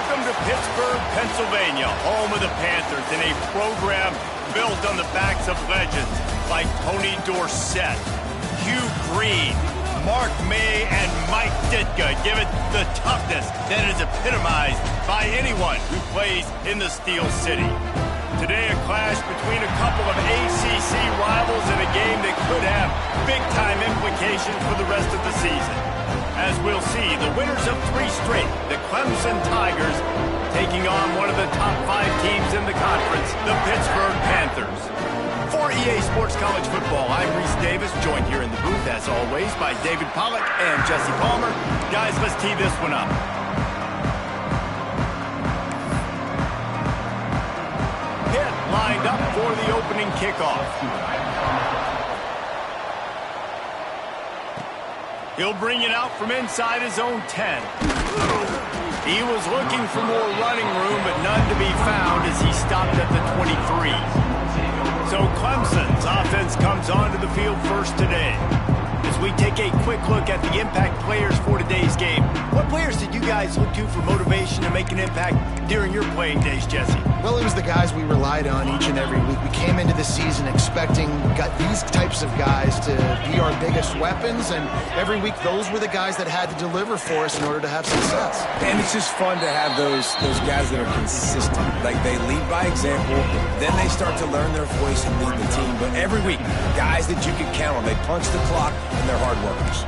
Welcome to Pittsburgh, Pennsylvania, home of the Panthers, in a program built on the backs of legends like Tony Dorsett, Hugh Green, Mark May, and Mike Ditka. Give it the toughness that is epitomized by anyone who plays in the Steel City. Today, a clash between a couple of ACC rivals in a game that could have big-time implications for the rest of the season. As we'll see, the winners of 3 straight, the Clemson Tigers, taking on one of the top 5 teams in the conference, the Pittsburgh Panthers. For EA Sports College Football, I'm Reese Davis, joined here in the booth, as always, by David Pollack and Jesse Palmer. Guys, let's tee this one up. Pitt lined up for the opening kickoff. He'll bring it out from inside his own 10. He was looking for more running room, but none to be found as he stopped at the 23. So Clemson's offense comes onto the field first today. As we take a quick look at the impact players for today's game, what players did you guys look to for motivation to make an impact during your playing days, Jesse? Well, it was the guys we relied on each and every week. We came into the season expecting these types of guys to be our biggest weapons, and every week those were the guys that had to deliver for us in order to have success. And it's just fun to have those guys that are consistent. Like, they lead by example, then they start to learn their voice and lead the team. But every week, guys that you can count on, they punch the clock, and they're hard workers.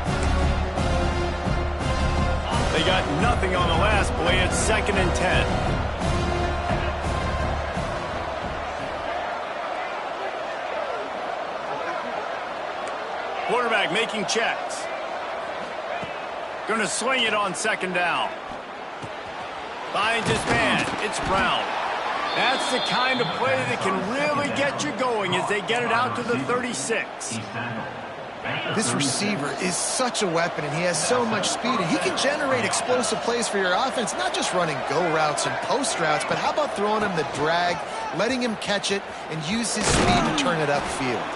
They got nothing on the last play. It's 2nd and 10. Quarterback making checks. Going to swing it on 2nd down. Finds his man. It's Brown. That's the kind of play that can really get you going as they get it out to the 36. This receiver is such a weapon, and he has so much speed, and he can generate explosive plays for your offense, not just running go routes and post routes, but how about throwing him the drag, letting him catch it, and use his speed to turn it upfield.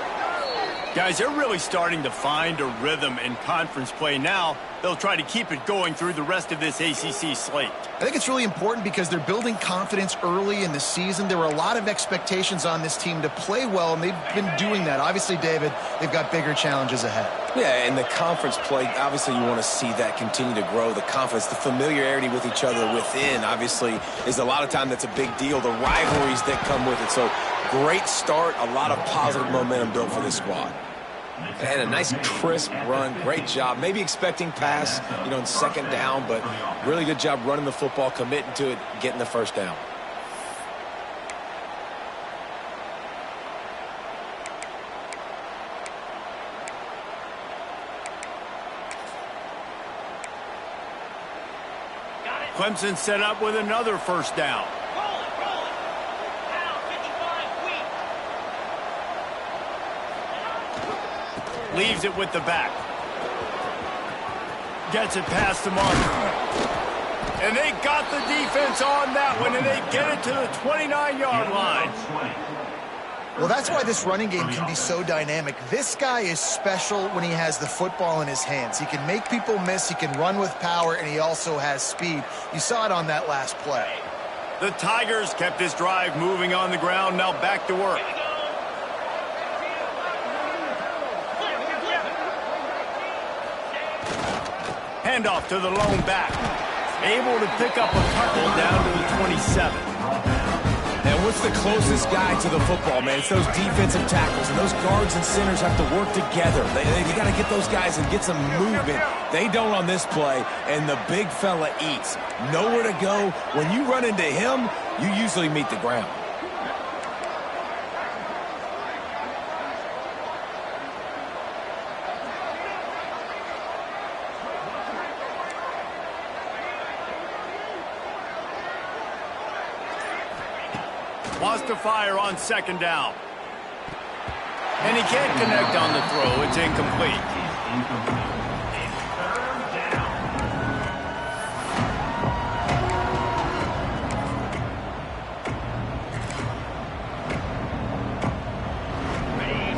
Guys, they're really starting to find a rhythm in conference play now. They'll try to keep it going through the rest of this ACC slate. I think it's really important because they're building confidence early in the season. There were a lot of expectations on this team to play well, and they've been doing that. Obviously, David, they've got bigger challenges ahead. Yeah, and the conference play, obviously you want to see that continue to grow. The confidence, the familiarity with each other within, obviously, is a lot of time that's a big deal. The rivalries that come with it. So, great start, a lot of positive momentum built for this squad. And a nice crisp run, great job. Maybe expecting pass, in 2nd down, but really good job running the football, committing to it, getting the 1st down. Clemson set up with another 1st down. Leaves it with the back. Gets it past the mark. And they got the defense on that one, and they get it to the 29-yard line. Well, that's why this running game can be so dynamic. This guy is special when he has the football in his hands. He can make people miss, he can run with power, and he also has speed. You saw it on that last play. The Tigers kept this drive moving on the ground, now back to work. Handoff to the lone back. Able to pick up a couple down to the 27. And what's the closest guy to the football, man? It's those defensive tackles, and those guards and centers have to work together. They got to get those guys and get some movement. They don't on this play, and the big fella eats. Nowhere to go. When you run into him, you usually meet the ground. Wants to fire on 2nd down. And he can't connect on the throw. It's incomplete.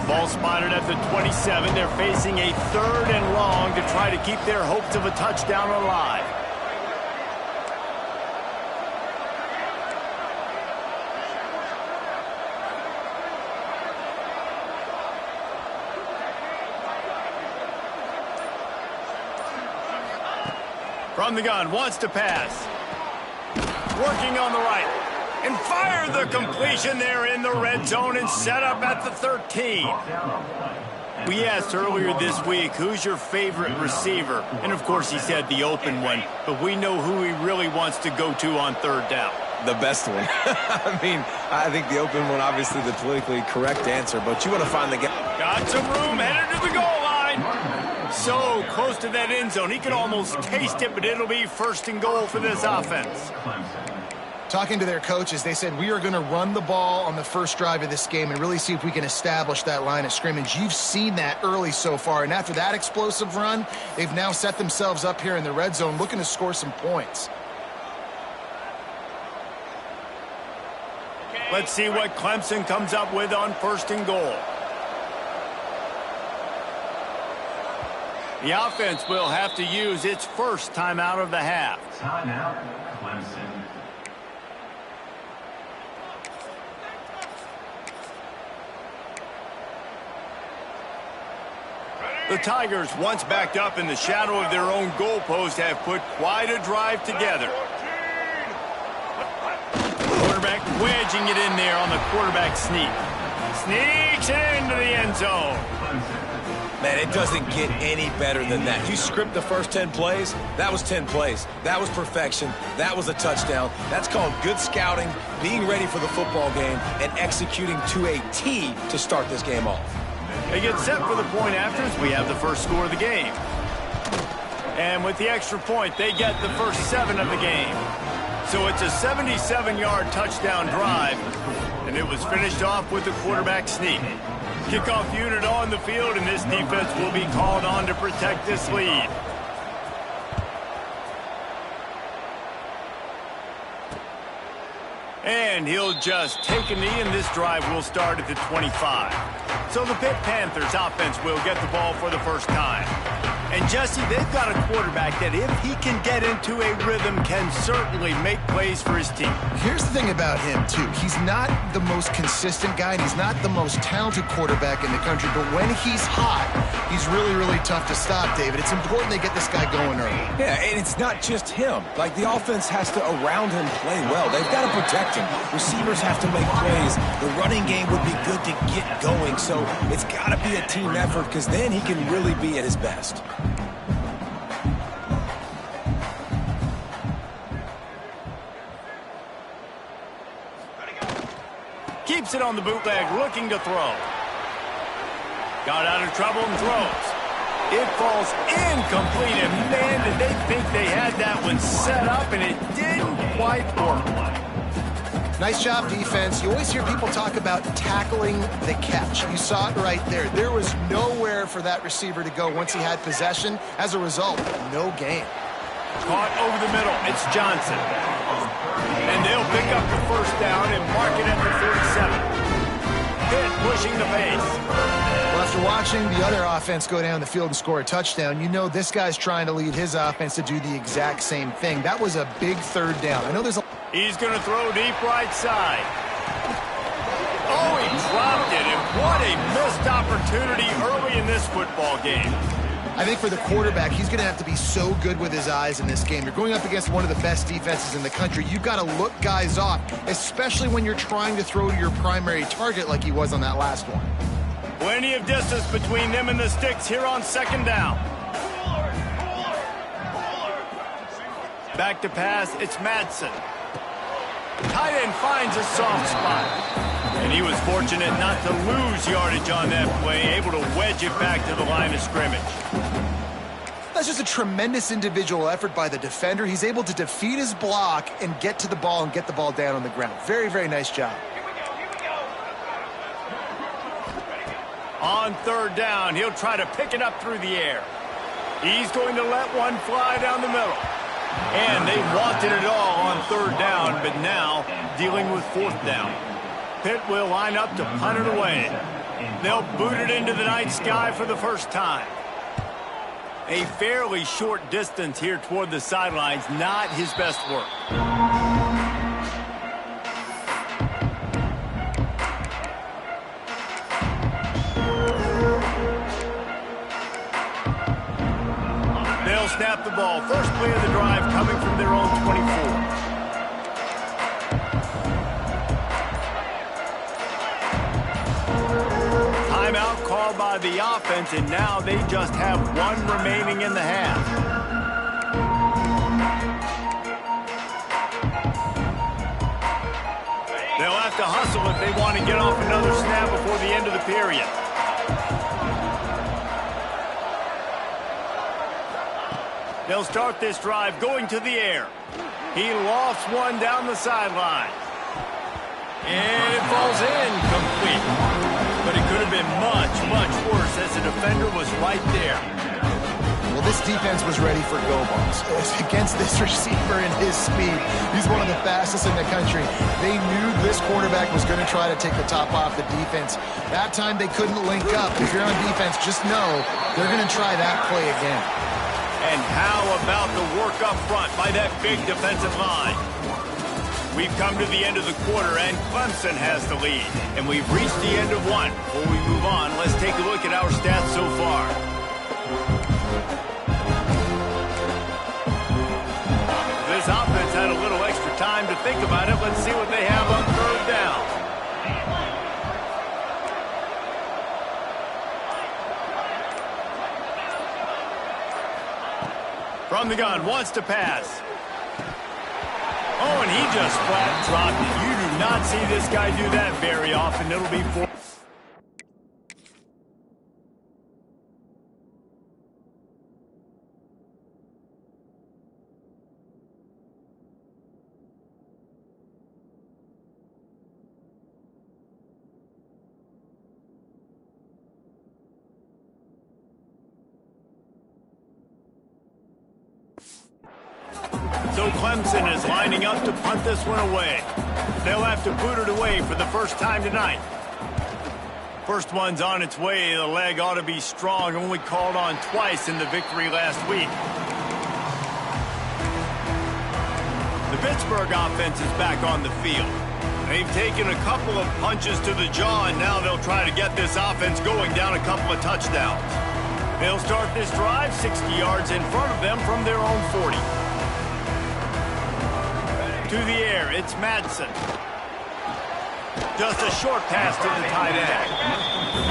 Ball spotted at the 27. They're facing a 3rd and long to try to keep their hopes of a touchdown alive. From the gun, wants to pass. Working on the right. And fire the completion there in the red zone and set up at the 13. We asked earlier this week, who's your favorite receiver? And, of course, he said the open one. But we know who he really wants to go to on third down. The best one. I mean, I think the open one, obviously the politically correct answer, but you want to find the guy. Got some room, headed to the goal line. So close to that end zone. He can almost taste it, but it'll be first and goal for this offense. Talking to their coaches, they said, we are going to run the ball on the first drive of this game and really see if we can establish that line of scrimmage. You've seen that early so far, and after that explosive run, they've now set themselves up here in the red zone looking to score some points. Let's see what Clemson comes up with on first and goal. The offense will have to use its first timeout of the half. Timeout, Clemson. The Tigers, once backed up in the shadow of their own goalpost, have put quite a drive together. Quarterback wedging it in there on the quarterback sneak. Sneaks it into the end zone. Man, it doesn't get any better than that. You script the first 10 plays, that was 10 plays. That was perfection. That was a touchdown. That's called good scouting, being ready for the football game, and executing to a T to start this game off. They get set for the point after as we have the first score of the game. And with the extra point, they get the first 7 of the game. So it's a 77-yard touchdown drive, and it was finished off with the quarterback sneak. Kickoff unit on the field, and this defense will be called on to protect this lead. And he'll just take a knee, and this drive will start at the 25. So the Pitt Panthers offense will get the ball for the first time. And, Jesse, they've got a quarterback that, if he can get into a rhythm, can certainly make plays for his team. Here's the thing about him, too. He's not the most consistent guy, and he's not the most talented quarterback in the country, but when he's hot, he's really, really tough to stop, David. It's important they get this guy going early. Yeah, and it's not just him. Like, the offense has to, around him, play well. They've got to protect him. Receivers have to make plays. The running game would be good to get going, so it's got to be a team effort, because then he can really be at his best. Keeps it on the bootleg, looking to throw. Got out of trouble and throws. It falls incomplete, and man, did they think they had that one set up, and it didn't quite work. Nice job, defense. You always hear people talk about tackling the catch. You saw it right there. There was nowhere for that receiver to go once he had possession. As a result, no gain. Caught over the middle. It's Johnson. And they'll pick up the first down and mark it at the 37. Pitt pushing the pace. Well, after watching the other offense go down the field and score a touchdown, you know this guy's trying to lead his offense to do the exact same thing. That was a big third down. I know there's a... He's going to throw deep right side. Oh, he dropped it, and what a missed opportunity early in this football game. I think for the quarterback, he's going to have to be so good with his eyes in this game. You're going up against one of the best defenses in the country. You've got to look guys off, especially when you're trying to throw to your primary target like he was on that last one. Plenty of distance between them and the sticks here on second down. Back to pass, it's Madsen. Tight end finds a soft spot. And he was fortunate not to lose yardage on that play, able to wedge it back to the line of scrimmage. That's just a tremendous individual effort by the defender. He's able to defeat his block and get to the ball and get the ball down on the ground. Very, very nice job. On third down, he'll try to pick it up through the air. He's going to let one fly down the middle. And they wanted it all on third down, but now dealing with fourth down. Pitt will line up to punt it away. They'll boot it into the night sky for the first time. A fairly short distance here toward the sidelines, not his best work. They'll snap the ball. First play of the drive coming from their own 24. Timeout called by the offense, and now they just have one remaining in the half. They'll have to hustle if they want to get off another snap before the end of the period. They'll start this drive going to the air. He lofts one down the sideline. And it falls in complete. But it could have been much, much worse as the defender was right there. Well, this defense was ready for go balls. Against this receiver and his speed, he's one of the fastest in the country. They knew this quarterback was going to try to take the top off the defense. That time they couldn't link up. If you're on defense, just know they're going to try that play again. And how about the work up front by that big defensive line? We've come to the end of the quarter, and Clemson has the lead. And we've reached the end of one. Before we move on, let's take a look at our stats so far. This offense had a little extra time to think about it. Let's see what they have on third down. From the gun, wants to pass. Oh, and he just flat dropped it. You do not see this guy do that very often. It'll be 4. So Clemson is lining up to punt this one away. They'll have to boot it away for the first time tonight. First one's on its way. The leg ought to be strong. Only called on twice in the victory last week. The Pittsburgh offense is back on the field. They've taken a couple of punches to the jaw, and now they'll try to get this offense going down a couple of touchdowns. They'll start this drive 60 yards in front of them from their own 40. To the air, it's Madsen. Just a short pass to the tight end.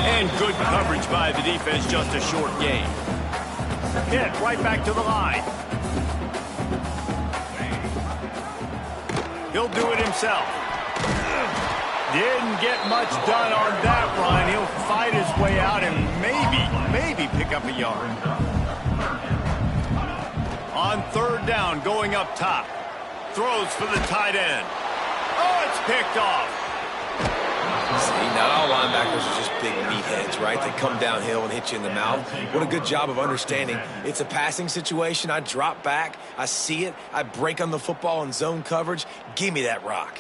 And good coverage by the defense, just a short gain. Hit right back to the line. He'll do it himself. Didn't get much done on that run. He'll fight his way out and maybe pick up a yard. On third down, going up top. Throws for the tight end. Oh, it's picked off. See, not all linebackers are just big meatheads, right? They come downhill and hit you in the mouth. What a good job of understanding. It's a passing situation. I drop back. I see it. I break on the football in zone coverage. Give me that rock.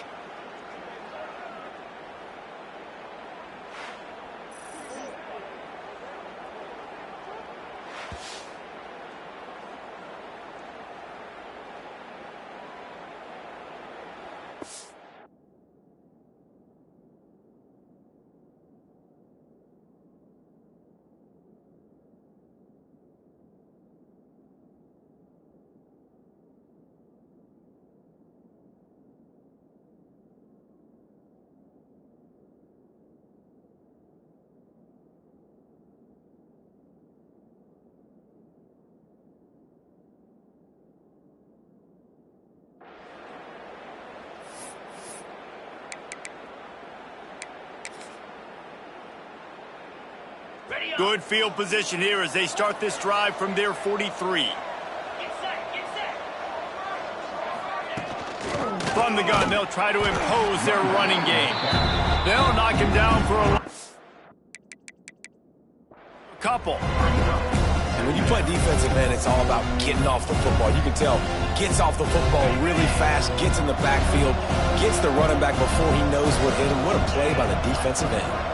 Good field position here as they start this drive from their 43. From the gun, they'll try to impose their running game. They'll knock him down for a couple. And when you play defensive end, it's all about getting off the football. You can tell, gets off the football really fast, gets in the backfield, gets the running back before he knows what hit him. What a play by the defensive end.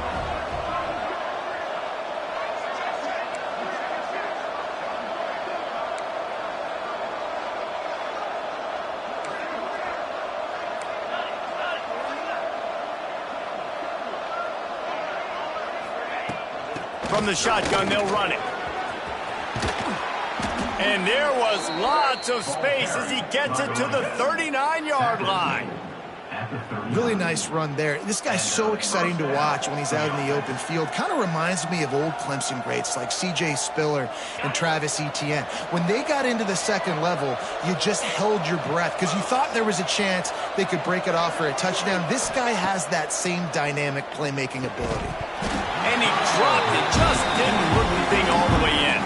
From the shotgun, they'll run it. And there was lots of space as he gets it to the 39-yard line. Really nice run there. This guy's so exciting to watch when he's out in the open field. Kind of reminds me of old Clemson greats like C.J. Spiller and Travis Etienne. When they got into the second level, you just held your breath because you thought there was a chance they could break it off for a touchdown. This guy has that same dynamic playmaking ability. And he dropped it, just didn't hook the thing all the way in.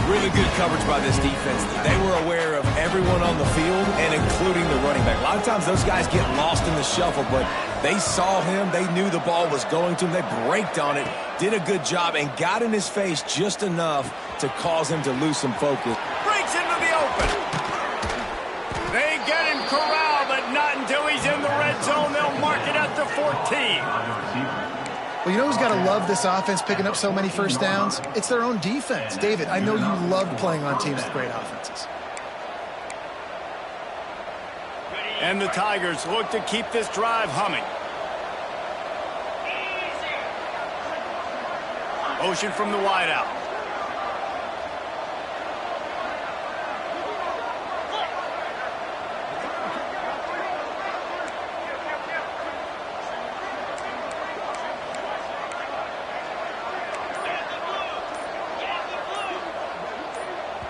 Really good coverage by this defense. They were aware of everyone on the field and including the running back. A lot of times those guys get lost in the shuffle, but they saw him. They knew the ball was going to him. They braked on it, did a good job, and got in his face just enough to cause him to lose some focus. Breaks into the open. They get him corralled, but not until he's in the red zone. They'll mark it at the 14. Well, you know who's got to love this offense picking up so many first downs? It's their own defense. David, I know you love playing on teams with great offenses. And the Tigers look to keep this drive humming. Motion from the wideout.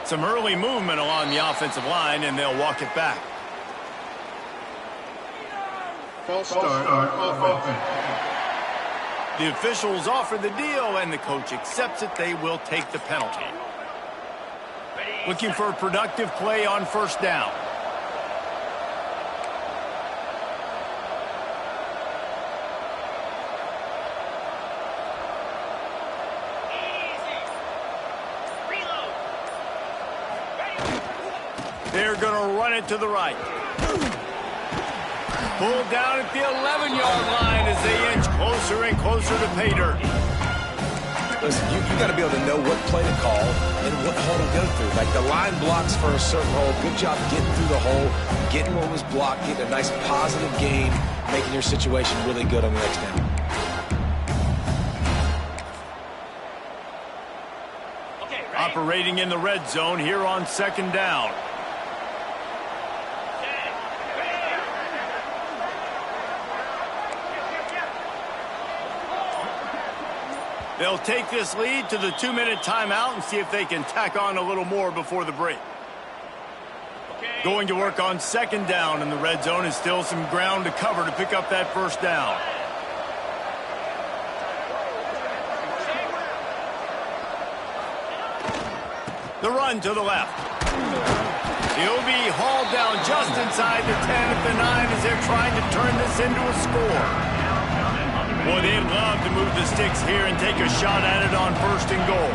Some early movement along the offensive line, and they'll walk it back. False start offense. The officials offer the deal, and the coach accepts it. They will take the penalty. Looking for a productive play on first down. They're going to run it to the right. Pulled down at the 11-yard line as they inch closer and closer to pay dirt. Listen, you got to be able to know what play to call and what hole to go through. Like the line blocks for a certain hole. Good job getting through the hole, getting what was blocked, getting a nice positive gain, making your situation really good on the next down. Operating in the red zone here on second down. They'll take this lead to the 2-minute timeout and see if they can tack on a little more before the break. Going to work on second down in the red zone is still some ground to cover to pick up that first down. The run to the left. He'll be hauled down just inside the 10 at the 9 as they're trying to turn this into a score. Boy, they'd love to move the sticks here and take a shot at it on first and goal.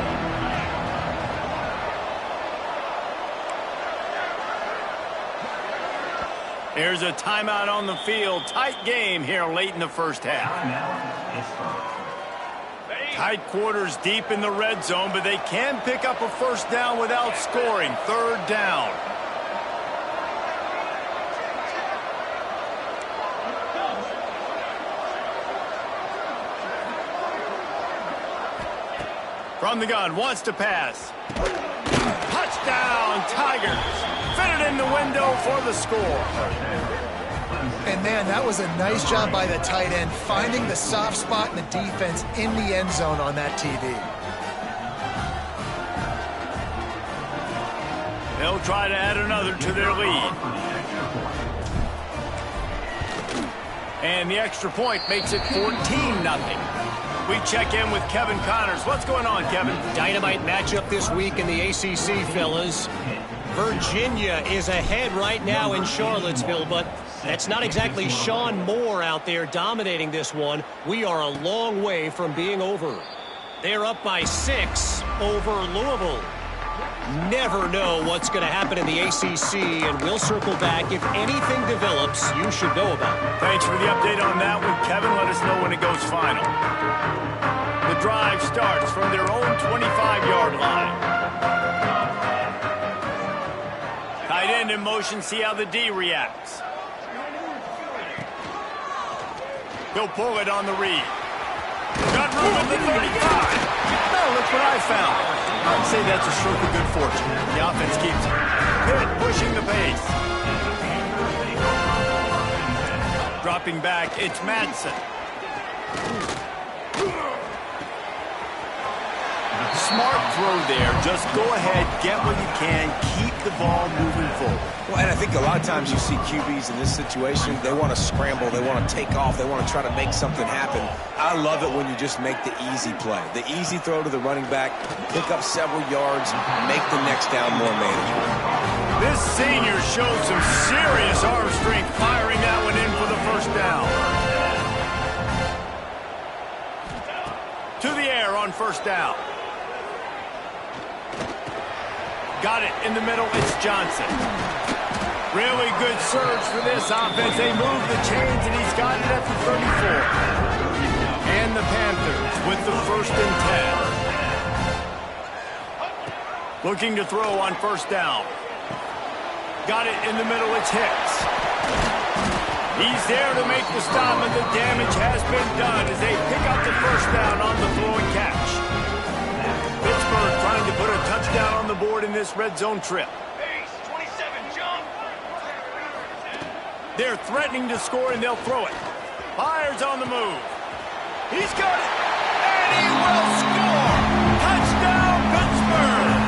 There's a timeout on the field. Tight game here late in the first half. Tight quarters deep in the red zone, but they can pick up a first down without scoring. Third down. From the gun, wants to pass. Touchdown, Tigers. Fitted in the window for the score. And, man, that was a nice job by the tight end, finding the soft spot in the defense in the end zone on that TD. They'll try to add another to their lead. And the extra point makes it 14-0. We check in with Kevin Connors. What's going on, Kevin? Dynamite matchup this week in the ACC, fellas. Virginia is ahead right now in Charlottesville, but that's not exactly Sean Moore out there dominating this one. We are a long way from being over. They're up by 6 over Louisville. Never know what's going to happen in the ACC, and we'll circle back. If anything develops, you should know about it. Thanks for the update on that one, Kevin. Let us know when it goes final. The drive starts from their own 25-yard line. Tight end in motion, see how the D reacts. He'll pull it on the read. Got room at the 35. look what I found. I'd say that's a stroke of good fortune. The offense keeps Pitt pushing the pace. Dropping back, it's Madsen. Smart throw there. Just go ahead, get what you can, keep the ball moving forward. Well, and I think a lot of times you see QBs in this situation, they want to scramble, they want to take off, they want to try to make something happen. I love it when you just make the easy play. The easy throw to the running back, pick up several yards, make the next down more manageable. This senior showed some serious arm strength firing that one in for the first down. To the air on first down. Got it in the middle, it's Johnson. Really good surge for this offense. They move the chains, and he's got it at the 34. And the Panthers with the 1st and 10. Looking to throw on first down. Got it in the middle, it's Hicks. He's there to make the stop, and the damage has been done as they pick up the first down on the throw and catch. Pittsburgh trying to put a touchdown on the board in this red zone trip. They're threatening to score, and they'll throw it. Fires on the move. He's got it, and he will score! Touchdown, Pittsburgh!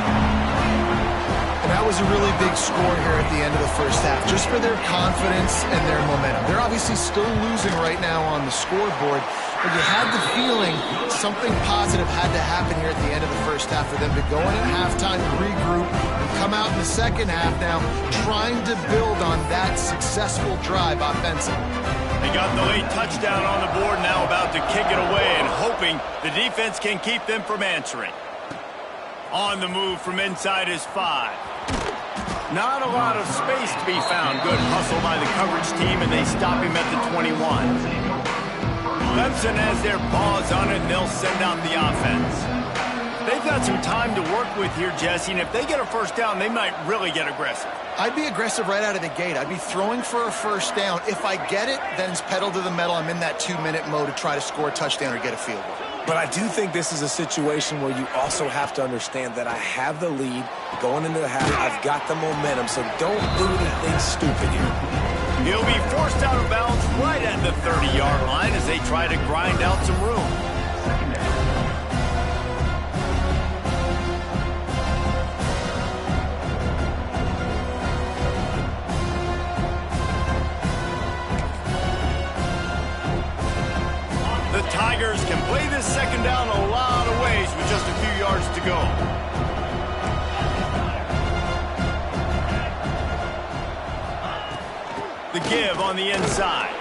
And that was a really big score here at the end of the first half, just for their confidence and their momentum. They're obviously still losing right now on the scoreboard, but you had the feeling something positive had to happen here at the end of the first half for them to go in at halftime, regroup, and come out in the second half now trying to build on that successful drive offensively. They got the late touchdown on the board, now about to kick it away and hoping the defense can keep them from answering. On the move from inside is 5. Not a lot of space to be found. Good hustle by the coverage team, and they stop him at the 21. Clemson has their paws on it, and they'll send out the offense. They've got some time to work with here, Jesse, and if they get a first down, they might really get aggressive. I'd be aggressive right out of the gate. I'd be throwing for a first down. If I get it, then it's pedal to the metal. I'm in that 2-minute mode to try to score a touchdown or get a field goal. But I do think this is a situation where you also have to understand that I have the lead going into the half. I've got the momentum, so don't do anything stupid here. He'll be forced out of bounds right at the 30-yard line as they try to grind out some room. The Tigers can play this second down a lot of ways with just a few yards to go. The give on the inside.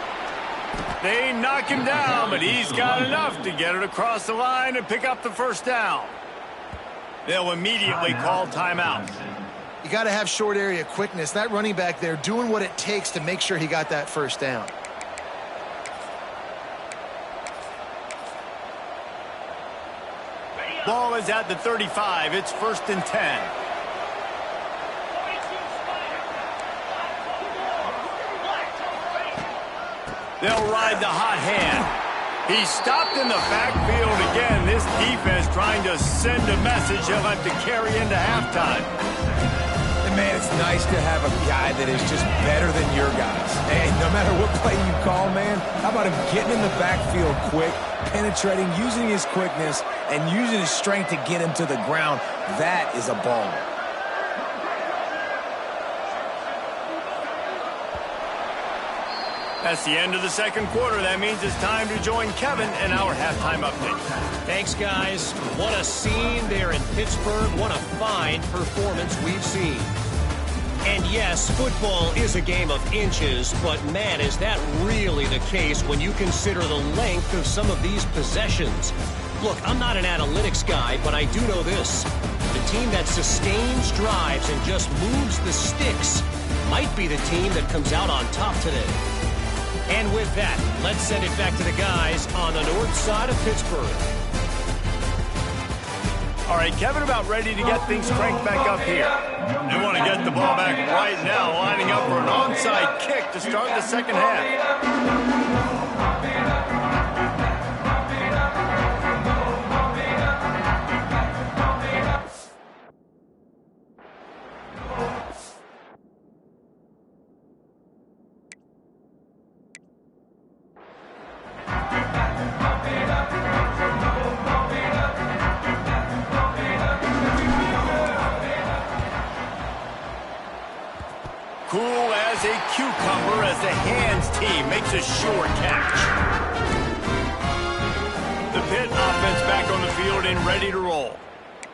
They knock him down, but he's got enough to get it across the line and pick up the first down. They'll immediately call timeout. You got to have short area quickness. That running back there doing what it takes to make sure he got that first down. Ball is at the 35. It's 1st and 10. They'll ride the hot hand. He's stopped in the backfield again. This defense trying to send a message he'll have to carry into halftime. And man, it's nice to have a guy that is just better than your guys. Hey, no matter what play you call, man, how about him getting in the backfield quick, penetrating, using his quickness, and using his strength to get him to the ground? That is a baller. That's the end of the second quarter. That means it's time to join Kevin in our halftime update. Thanks, guys. What a scene there in Pittsburgh. What a fine performance we've seen. And yes, football is a game of inches, but man, is that really the case when you consider the length of some of these possessions. Look, I'm not an analytics guy, but I do know this. The team that sustains drives and just moves the sticks might be the team that comes out on top today. And with that, let's send it back to the guys on the north side of Pittsburgh. All right, Kevin about ready to get things cranked back up here. They want to get the ball back right now, lining up for an onside kick to start the second half. as a cucumber as the hands team makes a sure catch. The Pitt offense back on the field and ready to roll.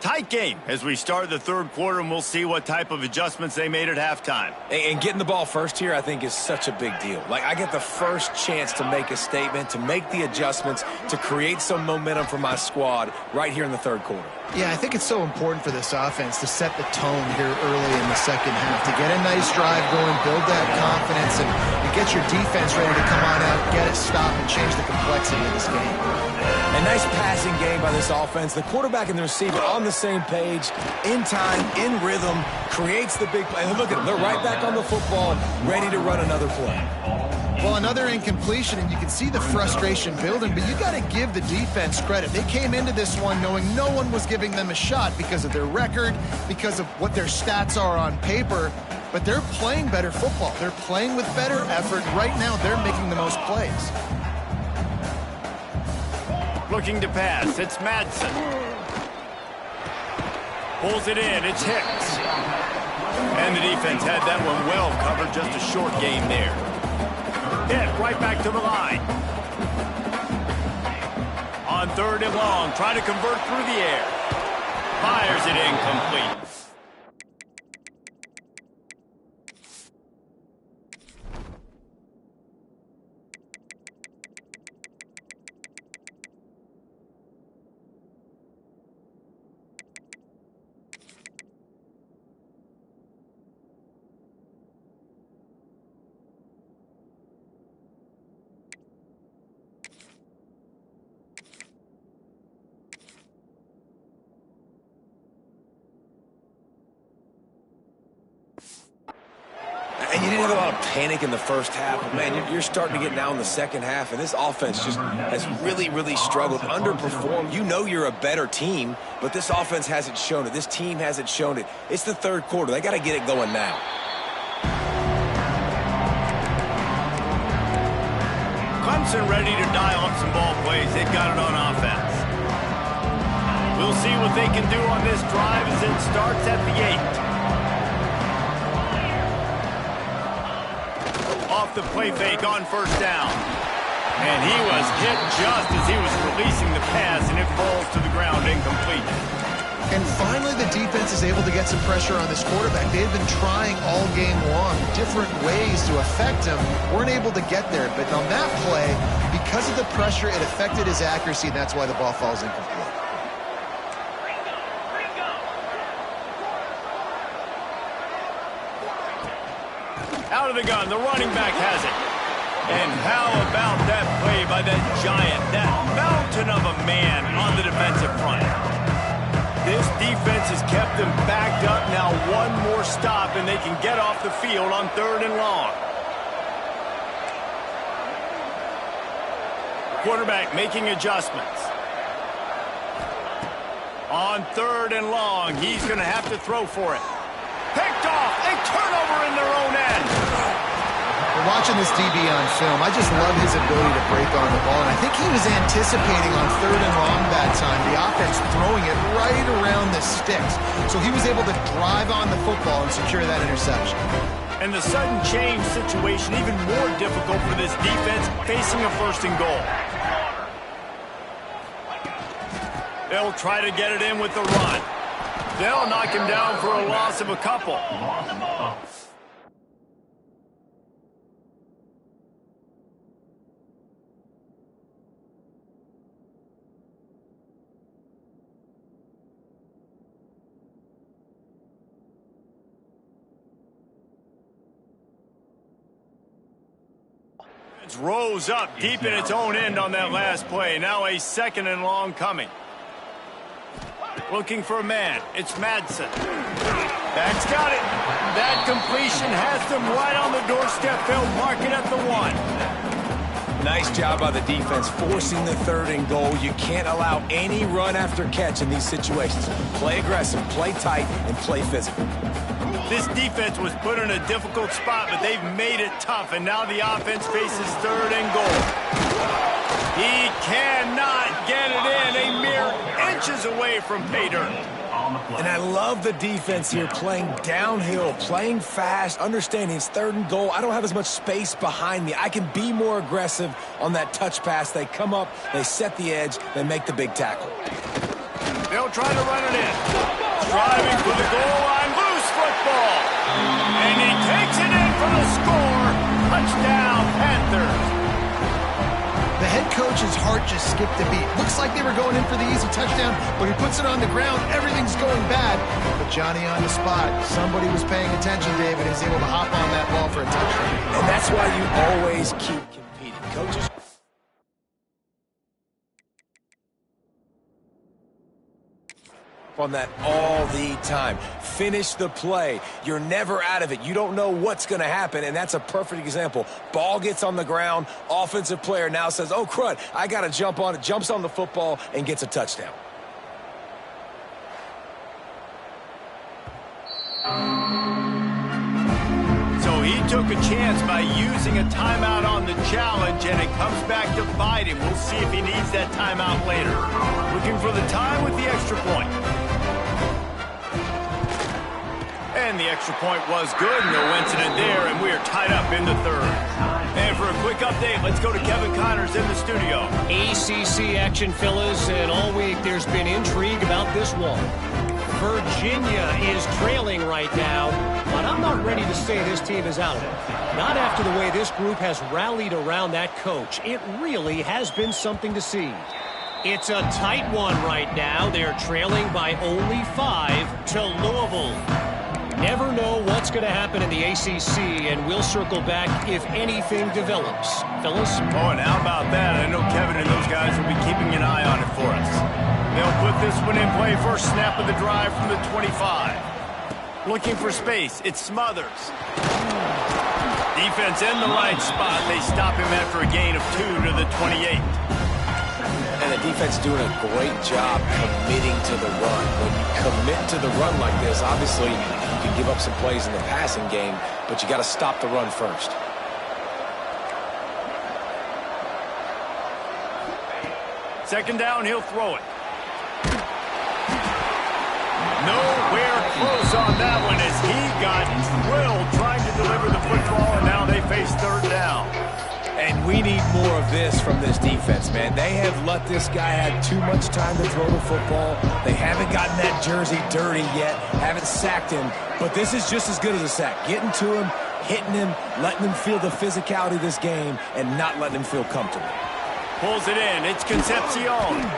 Tight game as we start the third quarter, and we'll see what type of adjustments they made at halftime. And getting the ball first here, I think, is such a big deal. Like, I get the first chance to make a statement, to make the adjustments, to create some momentum for my squad right here in the third quarter. Yeah, I think it's so important for this offense to set the tone here early in the second half, to get a nice drive going, build that confidence, and get your defense ready to come on out, get it stopped, and change the complexity of this game. A nice passing game by this offense. The quarterback and the receiver on the same page, in time, in rhythm, creates the big play. And look at them, they're right back on the football, ready to run another play. Well, another incompletion, and you can see the frustration building, but you got to give the defense credit. They came into this one knowing no one was giving them a shot because of their record, because of what their stats are on paper, but they're playing better football. They're playing with better effort. Right now, they're making the most plays. Looking to pass, it's Madsen. Pulls it in, it's Hicks. And the defense had that one well covered, just a short game there. Hit right back to the line. On third and long, trying to convert through the air. Fires it incomplete. And you didn't have a lot of panic in the first half. But man, you're starting to get now in the second half, and this offense just has really, really struggled, underperformed. You know you're a better team, but this offense hasn't shown it. This team hasn't shown it. It's the third quarter. They got to get it going now. Clemson ready to dial up some ball plays. They've got it on offense. We'll see what they can do on this drive as it starts at the 8. Off the play fake on first down. And he was hit just as he was releasing the pass, and it falls to the ground incomplete. And finally, the defense is able to get some pressure on this quarterback. They had been trying all game long, different ways to affect him. Weren't able to get there. But on that play, because of the pressure, it affected his accuracy, and that's why the ball falls incomplete. Out of the gun, the running back has it. And how about that play by that giant, that mountain of a man on the defensive front? This defense has kept them backed up. Now one more stop, and they can get off the field on third and long. Quarterback making adjustments. On third and long, he's going to have to throw for it. Picked off, a turnover in their own end. We're watching this DB on film. I just love his ability to break on the ball, and I think he was anticipating on third and long that time, the offense throwing it right around the sticks. So he was able to drive on the football and secure that interception. And the sudden change situation even more difficult for this defense facing a first and goal. They'll try to get it in with the run. They'll knock him down for a loss of a couple. It rose up deep in its own end on that last play. Now a second and long coming. Looking for a man. It's Madsen. That's got it. That completion has them right on the doorstep. They'll mark it at the 1. Nice job by the defense forcing the third and goal. You can't allow any run after catch in these situations. Play aggressive, play tight, and play physical. This defense was put in a difficult spot, but they've made it tough, and now the offense faces third and goal. He cannot get it in. A mere inches away from pay dirt. on the play. And I love the defense here, playing downhill, playing fast, understanding it's 3rd and goal. I don't have as much space behind me. I can be more aggressive on that touch pass. They come up, they set the edge, they make the big tackle. They'll try to run it in. Driving for the goal line, loose football. And he takes it in for the score. Touchdown, Panthers. The head coach's heart just skipped a beat. Looks like they were going in for the easy touchdown, but he puts it on the ground. Everything's going bad. But Johnny on the spot. Somebody was paying attention, David. He's able to hop on that ball for a touchdown. And that's why you always keep competing. Coaches on that all the time. Finish the play. You're never out of it. You don't know what's going to happen, and that's a perfect example. Ball gets on the ground. Offensive player now says, oh, crud, I got to jump on it. Jumps on the football and gets a touchdown. So he took a chance by using a timeout on the challenge, and it comes back to bite him. We'll see if he needs that timeout later. Looking for the time with the extra point. And the extra point was good. No incident there, and we are tied up in the 3rd. And for a quick update, let's go to Kevin Connors in the studio. ACC action, fellas, and all week there's been intrigue about this one. Virginia is trailing right now, but I'm not ready to say this team is out of it. Not after the way this group has rallied around that coach. It really has been something to see. It's a tight one right now. They're trailing by only 5 to Louisville. Never know what's going to happen in the ACC, and we'll circle back if anything develops. Fellas? Oh, and how about that? I know Kevin and those guys will be keeping an eye on it for us. They'll put this one in play. First snap of the drive from the 25. Looking for space. It's Smothers. Defense in the right spot. They stop him after a gain of 2 to the 28. And the defense doing a great job committing to the run. When you commit to the run like this, obviously you can give up some plays in the passing game, but you got to stop the run first. Second down, he'll throw it. Nowhere close on that one as he got drilled trying to deliver the football, and now they face 3rd down. And we need more of this from this defense, man. They have let this guy have too much time to throw the football. They haven't gotten that jersey dirty yet, haven't sacked him. But this is just as good as a sack. Getting to him, hitting him, letting him feel the physicality of this game, and not letting him feel comfortable. Pulls it in. It's Concepcion.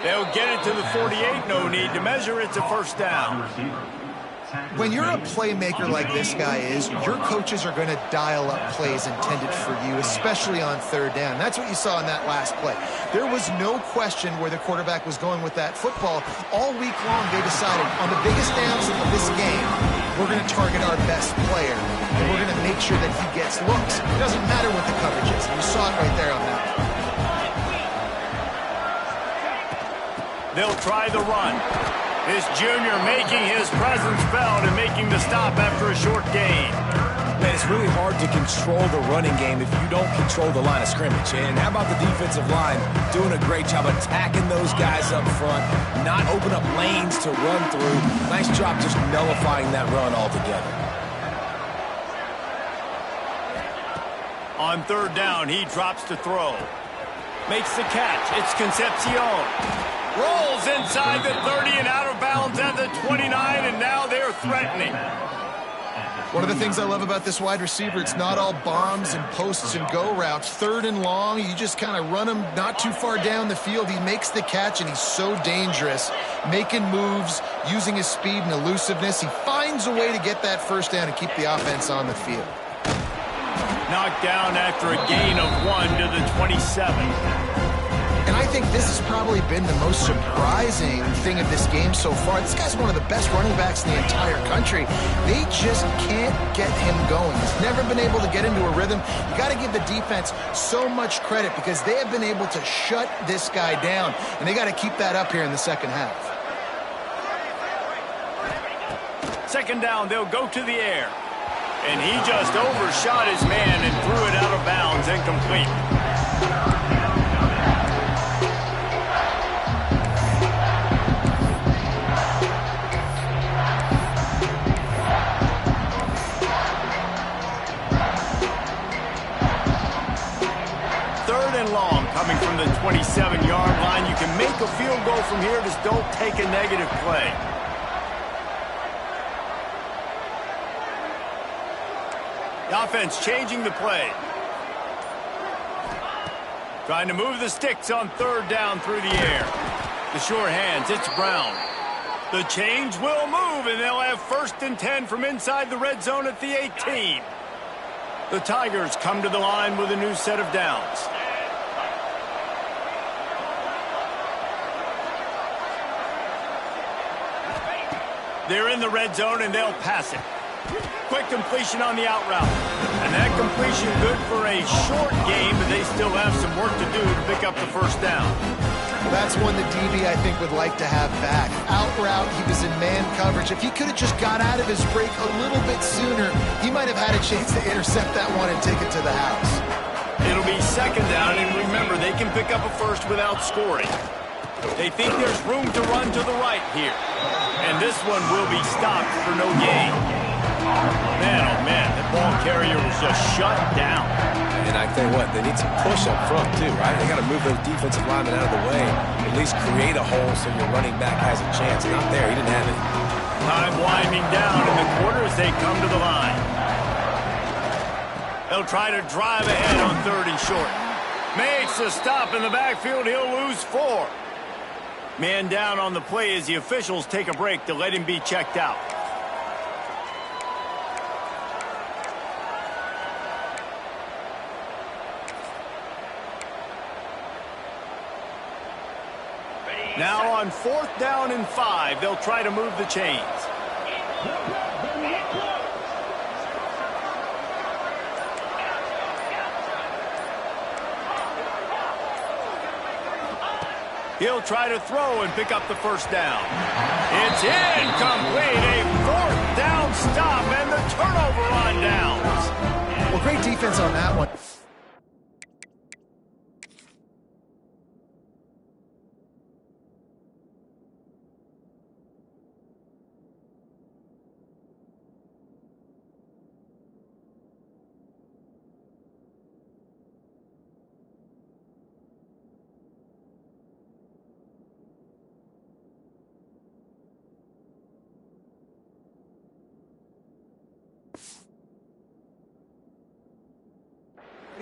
They'll get it to the 48. No need to measure. It's a first down. When you're a playmaker like this guy is, your coaches are going to dial up plays intended for you, especially on 3rd down. That's what you saw in that last play. There was no question where the quarterback was going with that football. All week long, they decided on the biggest downs of this game, we're going to target our best player, and we're going to make sure that he gets looks. It doesn't matter what the coverage is. You saw it right there on that. They'll try the run. This junior making his presence felt and making the stop after a short gain. Man, it's really hard to control the running game if you don't control the line of scrimmage. And how about the defensive line doing a great job attacking those guys up front, not open up lanes to run through. Nice job just nullifying that run altogether. On 3rd down, he drops to throw. Makes the catch. It's Concepcion. Rolls inside the 30 and out of bounds at the 29, and now they're threatening. One of the things I love about this wide receiver, it's not all bombs and posts and go routes. 3rd and long, you just kind of run him not too far down the field. He makes the catch, and he's so dangerous, making moves, using his speed and elusiveness. He finds a way to get that first down and keep the offense on the field. Knocked down after a gain of 1 to the 27. And I think this has probably been the most surprising thing of this game so far. This guy's one of the best running backs in the entire country. They just can't get him going. He's never been able to get into a rhythm. You got to give the defense so much credit because they have been able to shut this guy down. And they got to keep that up here in the second half. Second down, they'll go to the air. And he just overshot his man and threw it out of bounds, incomplete. and long coming from the 27-yard line. You can make a field goal from here, just don't take a negative play. The offense changing the play. Trying to move the sticks on third down through the air. The short hands, it's Brown. The change will move, and they'll have 1st and 10 from inside the red zone at the 18. The Tigers come to the line with a new set of downs. They're in the red zone, and they'll pass it. Quick completion on the out route. And that completion good for a short game, but they still have some work to do to pick up the 1st down. That's one the DB, I think, would like to have back. Out route, he was in man coverage. If he could have just got out of his break a little bit sooner, he might have had a chance to intercept that one and take it to the house. It'll be 2nd down, and remember, they can pick up a 1st without scoring. They think there's room to run to the right here. And this one will be stopped for no gain. Man, oh man, the ball carrier was just shut down. And I tell you what, they need some push up front too, right? They got to move those defensive linemen out of the way, at least create a hole so your running back has a chance. Not there, he didn't have it. Time winding down in the quarter as they come to the line. They'll try to drive ahead on 3rd and short. Makes a stop in the backfield, he'll lose 4. Man down on the play as the officials take a break to let him be checked out. Now on 4th down and 5, they'll try to move the chains. He'll try to throw and pick up the 1st down. It's incomplete. A 4th down stop and the turnover on downs. Well, great defense on that one.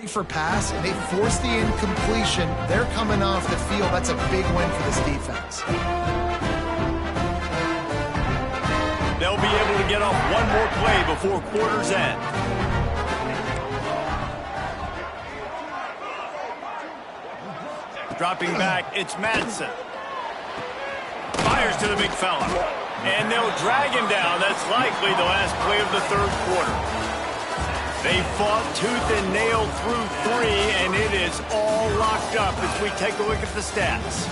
For pass, and they force the incompletion. They're coming off the field. That's a big win for this defense. They'll be able to get off one more play before quarter's end. Dropping back, it's Madsen. Fires to the big fella. And they'll drag him down. That's likely the last play of the 3rd quarter. They fought tooth and nail through 3, and it is all locked up as we take a look at the stats.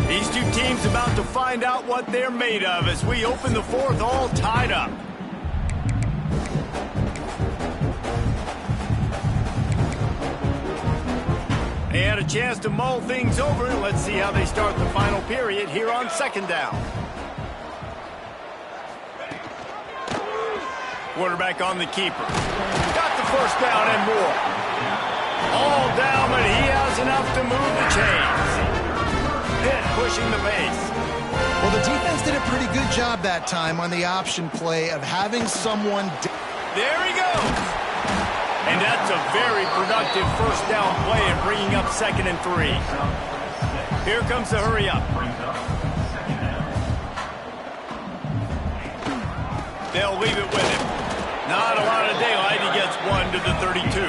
These two teams about to find out what they're made of as we open the 4th all tied up. They had a chance to mull things over. Let's see how they start the final period here on 2nd down. Quarterback on the keeper. Got the 1st down and more. All down, but he has enough to move the chains. Pitt pushing the pace. Well, the defense did a pretty good job that time on the option play of having someone. There he goes. And that's a very productive 1st down play and bringing up 2nd and 3. Here comes the hurry up. They'll leave it with him. Not a lot of daylight. He gets 1 to the 32.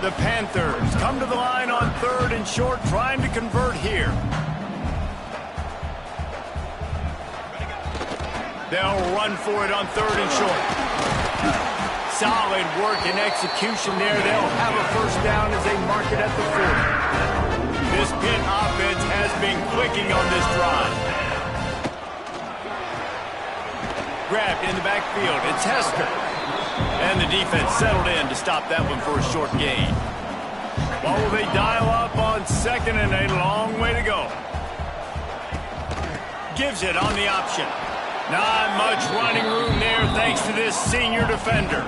The Panthers come to the line on 3rd and short, trying to convert here. They'll run for it on 3rd and short. Solid work and execution there. They'll have a 1st down as they mark it at the 40. This Pitt offense has been clicking on this drive. Grabbed in the backfield. It's Hester. And the defense settled in to stop that one for a short gain. What will they dial up on 2nd and a long way to go? Gives it on the option. Not much running room there thanks to this senior defender.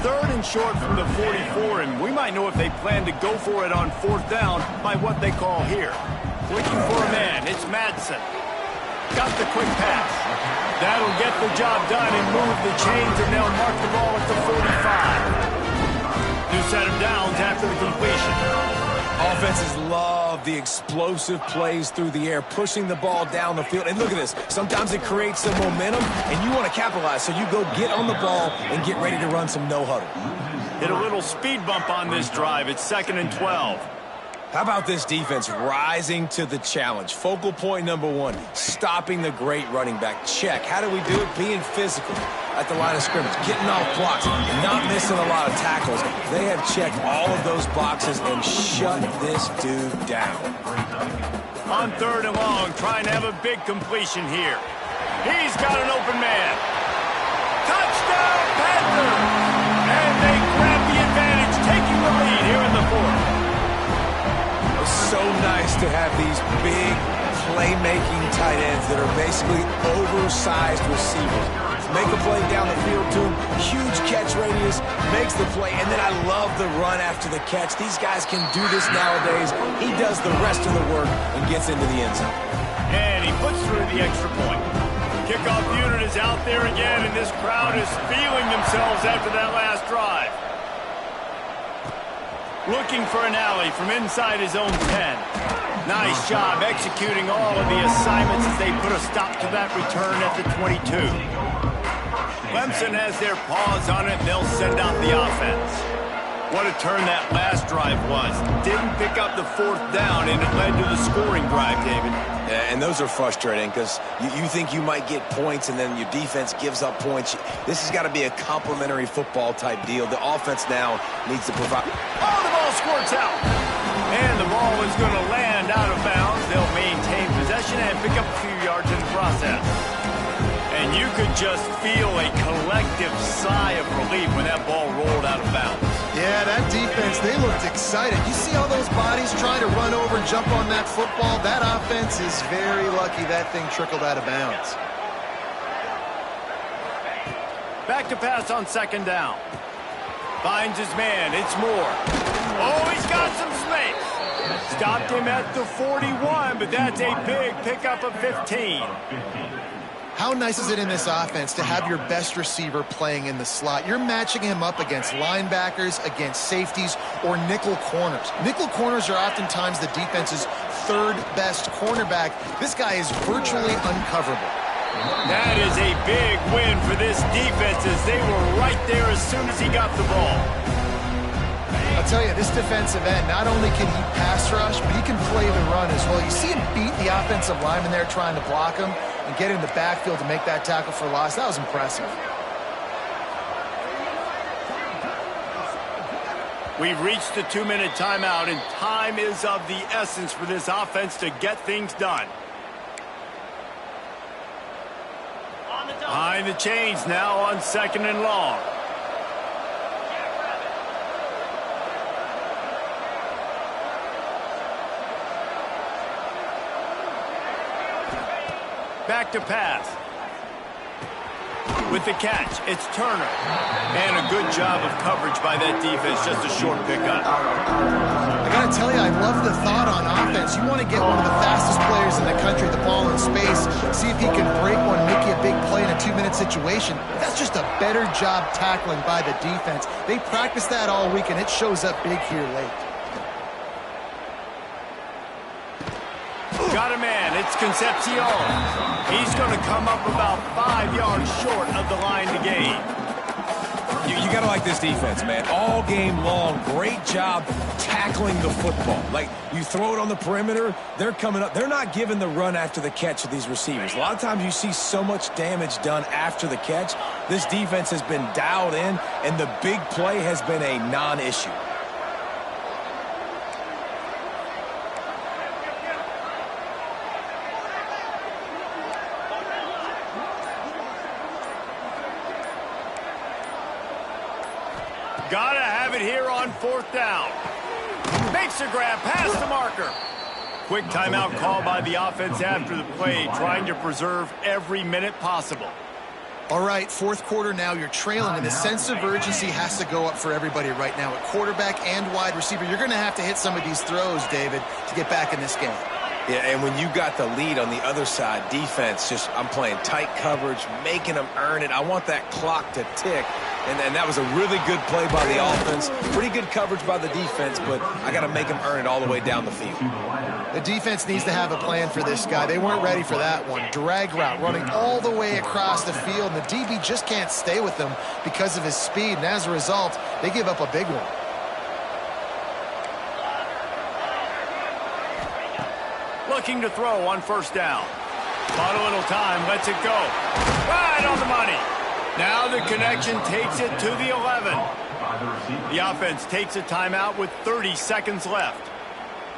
3rd and short from the 44, and we might know if they plan to go for it on 4th down by what they call here. Looking for a man, it's Madsen. Got the quick pass. That'll get the job done and move the chains, and they'll mark the ball at the 45. New set of downs after the completion. Offenses love the explosive plays through the air, pushing the ball down the field. And look at this. Sometimes it creates some momentum, and you want to capitalize. So you go get on the ball and get ready to run some no-huddle. Hit a little speed bump on this drive. It's 2nd and 12. How about this defense rising to the challenge? Focal point number 1, stopping the great running back. Check. How do we do it? Being physical at the line of scrimmage, getting off blocks, and not missing a lot of tackles. They have checked all of those boxes and shut this dude down. On 3rd and long, trying to have a big completion here. He's got an open man. Touchdown, Panthers! And they grab the advantage, taking the lead here in the 4th. It's so nice to have these big playmaking tight ends that are basically oversized receivers. Make a play down the field to him, huge catch radius, makes the play, and then I love the run after the catch. These guys can do this nowadays. He does the rest of the work and gets into the end zone. And he puts through the extra point. Kickoff unit is out there again, and this crowd is feeling themselves after that last drive. Looking for an alley from inside his own 10. Nice job executing all of the assignments as they put a stop to that return at the 22. Clemson has their paws on it, and they'll send out the offense. What a turn that last drive was. Didn't pick up the 4th down, and it led to the scoring drive, David. Yeah, and those are frustrating because you think you might get points, and then your defense gives up points. This has got to be a complimentary football type deal. The offense now needs to provide. Oh, the ball squirts out. And the ball is going to land out of bounds. They'll maintain possession and pick up a few yards in the process. And you could just feel a collective sigh of relief when that ball rolled out of bounds. Yeah, that defense, they looked excited. You see all those bodies trying to run over and jump on that football? That offense is very lucky that thing trickled out of bounds. Back to pass on 2nd down. Finds his man. It's Moore. Oh, he's got some space. Stopped him at the 41, but that's a big pickup of 15. How nice is it in this offense to have your best receiver playing in the slot? You're matching him up against linebackers, against safeties, or nickel corners. Nickel corners are oftentimes the defense's 3rd best cornerback. This guy is virtually uncoverable. That is a big win for this defense as they were right there as soon as he got the ball. I'll tell you, this defensive end, not only can he pass rush, but he can play the run as well. You see him beat the offensive lineman there trying to block him and get in the backfield to make that tackle for loss. That was impressive. We've reached the 2-minute timeout, and time is of the essence for this offense to get things done. Behind the chains now on 2nd and long. Back to pass. With the catch, it's Turner. And a good job of coverage by that defense, just a short pickup. I got to tell you, I love the thought on offense. You want to get one of the fastest players in the country the ball in space, see if he can break one, make you a big play in a 2-minute situation. That's just a better job tackling by the defense. They practice that all week, and it shows up big here late. Got a man, it's Concepcion. He's going to come up about 5 yards short of the line to gain. You got to like this defense, man. All game long, great job tackling the football. Like, you throw it on the perimeter, they're coming up. They're not giving the run after the catch of these receivers. A lot of times you see so much damage done after the catch. This defense has been dialed in, and the big play has been a non-issue. Gotta have it here on 4th down. Makes a grab past the marker. Quick timeout call by the offense after the play, trying to preserve every minute possible. All right, fourth quarter now, you're trailing, and the sense of urgency has to go up for everybody right now. At quarterback and wide receiver, you're going to have to hit some of these throws, David, to get back in this game. Yeah, and when you got the lead on the other side, defense, I'm playing tight coverage, making them earn it. I want that clock to tick. And that was a really good play by the offense. Pretty good coverage by the defense, but I got to make them earn it all the way down the field. The defense needs to have a plan for this guy. They weren't ready for that one. Drag route running all the way across the field, and the DB just can't stay with them because of his speed. And as a result, they give up a big one. Looking to throw on first down. Bought a little time, lets it go. Right on the money. Now the connection takes it to the 11. The offense takes a timeout with 30 seconds left.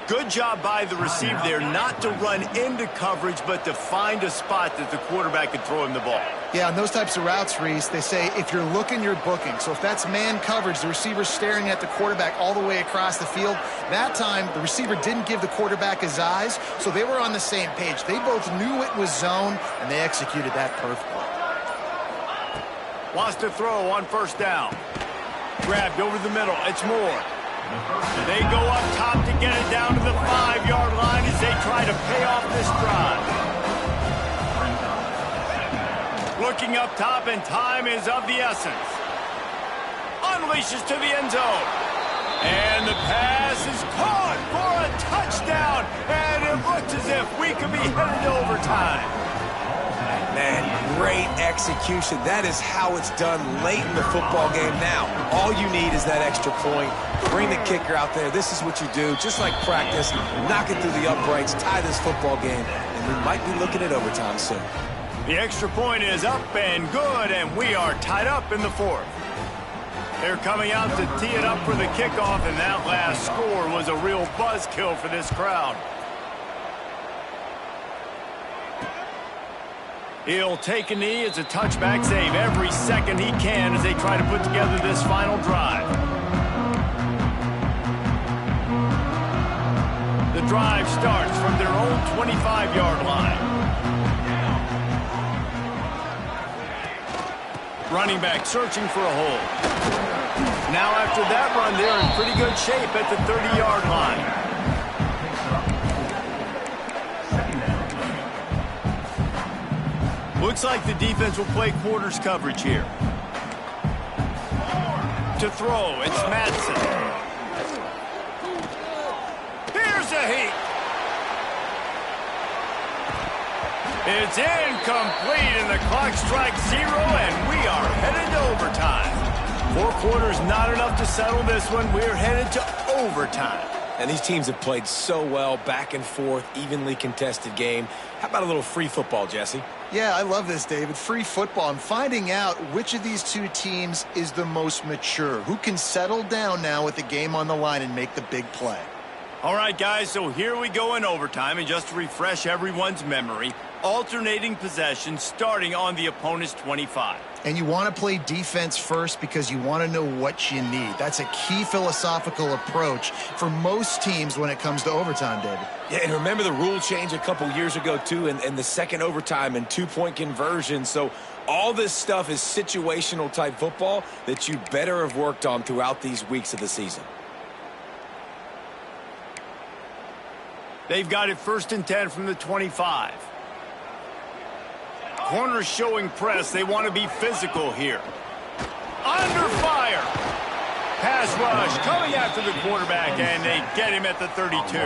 Good job by the receiver there not to run into coverage, but to find a spot that the quarterback could throw him the ball. Yeah, on those types of routes, Reese, they say if you're looking, you're booking. So if that's man coverage, the receiver's staring at the quarterback all the way across the field. That time, the receiver didn't give the quarterback his eyes, so they were on the same page. They both knew it was zone, and they executed that perfectly. Wants to throw on first down. Grabbed over the middle. It's Moore. They go up top to get it down to the 5-yard line as they try to pay off this drive. Looking up top, and time is of the essence. Unleashes to the end zone. And the pass is caught for a touchdown. And it looks as if we could be headed to overtime. Man, great execution. That is how it's done late in the football game. Now, all you need is that extra point. Bring the kicker out there. This is what you do. Just like practice, knock it through the uprights, tie this football game, and we might be looking at overtime soon. The extra point is up and good, and we are tied up in the fourth. They're coming out to tee it up for the kickoff, and that last score was a real buzzkill for this crowd. He'll take a knee. It's a touchback save every second he can as they try to put together this final drive. The drive starts from their own 25-yard line. Running back searching for a hole. Now after that run, they're in pretty good shape at the 30-yard line. Looks like the defense will play quarters coverage here. To throw, it's Madsen. Here's a heat. It's incomplete, and the clock strikes 0, and we are headed to overtime. 4 quarters not enough to settle this one. We're headed to overtime. And these teams have played so well, back and forth, evenly contested game. How about a little free football, Jesse? Yeah, I love this, David. Free football. I'm finding out which of these two teams is the most mature. Who can settle down now with the game on the line and make the big play? All right, guys, so here we go in overtime. And just to refresh everyone's memory, alternating possession starting on the opponent's 25. And you want to play defense first because you want to know what you need. That's a key philosophical approach for most teams when it comes to overtime, David. Yeah, and remember the rule change a couple years ago, too, and the second overtime and 2-point conversion. So all this stuff is situational type football that you better have worked on throughout these weeks of the season. They've got it 1st and 10 from the 25. Corners showing press. They want to be physical here. Under fire. Pass rush coming after the quarterback, and they get him at the 32.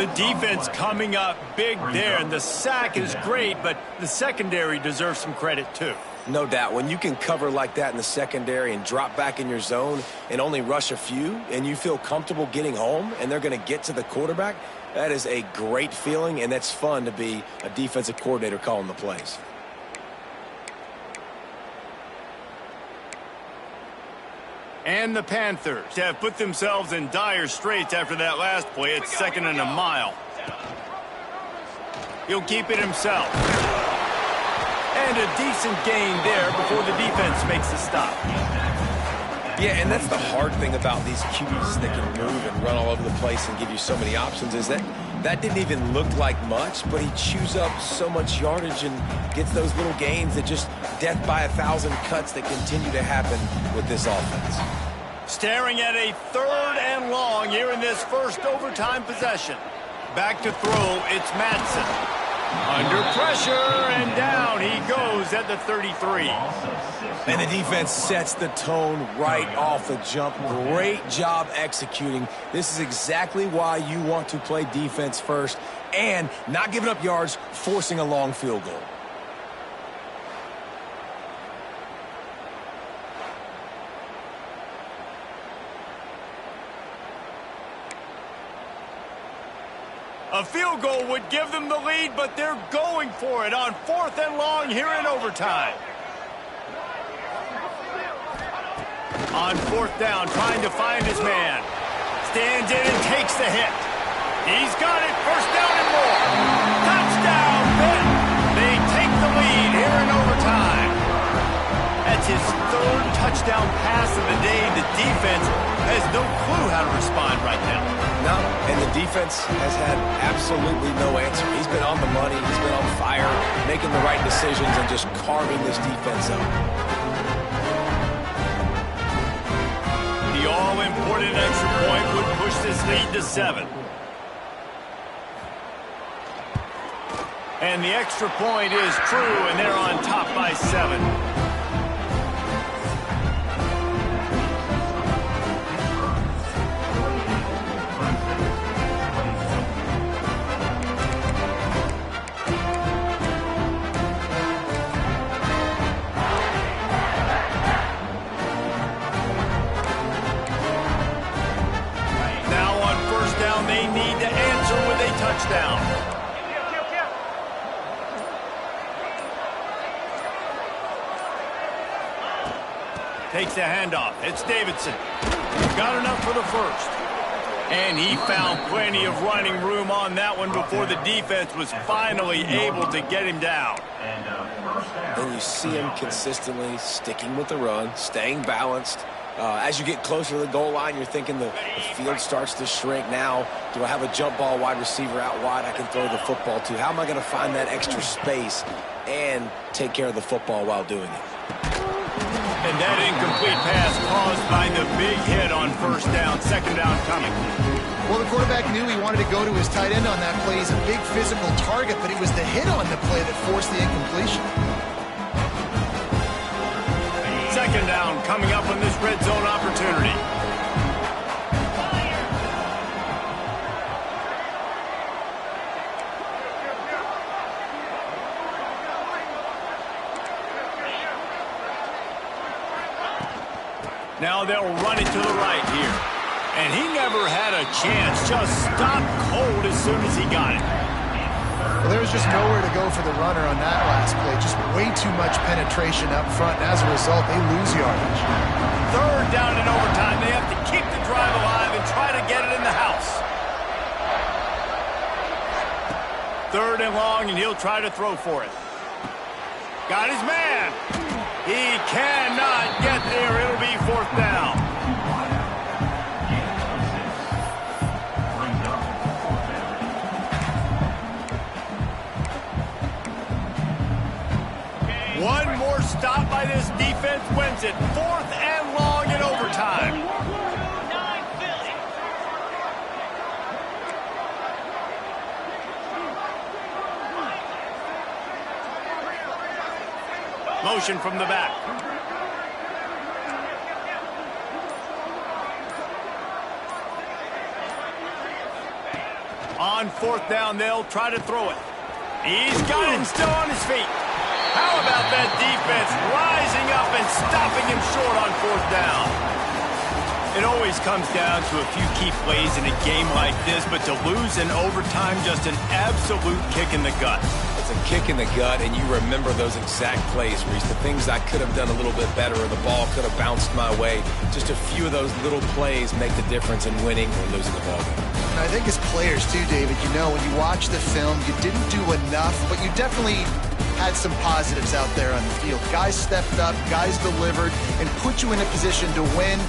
The defense coming up big there. The sack is great, but the secondary deserves some credit too. No doubt. When you can cover like that in the secondary and drop back in your zone and only rush a few, and you feel comfortable getting home, and they're going to get to the quarterback, that is a great feeling, and that's fun to be a defensive coordinator calling the plays. And the Panthers have put themselves in dire straits after that last play. It's 2nd and a mile. He'll keep it himself. And a decent gain there before the defense makes the stop. Yeah, and that's the hard thing about these QBs that can move and run all over the place and give you so many options is that That didn't even look like much, but he chews up so much yardage and gets those little gains that just death by 1,000 cuts that continue to happen with this offense. Staring at a 3rd and long here in this first overtime possession. Back to throw, it's Madsen. Under pressure, and down he goes at the 33. And the defense sets the tone right off the jump. Great job executing. This is exactly why you want to play defense first and not giving up yards, forcing a long field goal. A field goal would give them the lead, but they're going for it on 4th and long here in overtime. On 4th down, trying to find his man. Stands in and takes the hit. He's got it, 1st down and more. Touchdown, Pitt. They take the lead here in overtime. That's his 3rd touchdown pass of the day. The defense has no clue how to respond right now. No, and the defense has had absolutely no answer. He's been on the money, he's been on fire, making the right decisions and just carving this defense up. The all-important extra point would push this lead to 7. And the extra point is true, and they're on top by 7. They need to answer with a touchdown. Takes the handoff. It's Davidson. Got enough for the 1st. And he found plenty of running room on that one before the defense was finally able to get him down. And you see him consistently sticking with the run, staying balanced. As you get closer to the goal line, you're thinking the field starts to shrink. Now, do I have a jump ball wide receiver out wide I can throw the football to? How am I going to find that extra space and take care of the football while doing it? And that incomplete pass caused by the big hit on 1st down, 2nd down coming. Well, the quarterback knew he wanted to go to his tight end on that play. He's a big physical target, but it was the hit on the play that forced the incompletion. 2nd down coming up on this red zone opportunity. Now they'll run it to the right here. And he never had a chance. Just stopped cold as soon as he got it. Well, there was just nowhere to go for the runner on that last play. Just way too much penetration up front, and as a result, they lose yardage. 3rd down in overtime. They have to keep the drive alive and try to get it in the house. 3rd and long, and he'll try to throw for it. Got his man. He cannot get there. It'll be 4th down. One more stop by this defense wins it. 4th and long in overtime. Motion from the back. On 4th down, they'll try to throw it. He's got him still on his feet. How about that defense rising up and stopping him short on 4th down? It always comes down to a few key plays in a game like this, but to lose in overtime, just an absolute kick in the gut. It's a kick in the gut, and you remember those exact plays, Reese. The things I could have done a little bit better, or the ball could have bounced my way. Just a few of those little plays make the difference in winning or losing the ball game. And I think as players too, David, you know, when you watch the film, you didn't do enough, but you definitely had some positives out there on the field. Guys stepped up, guys delivered, and put you in a position to win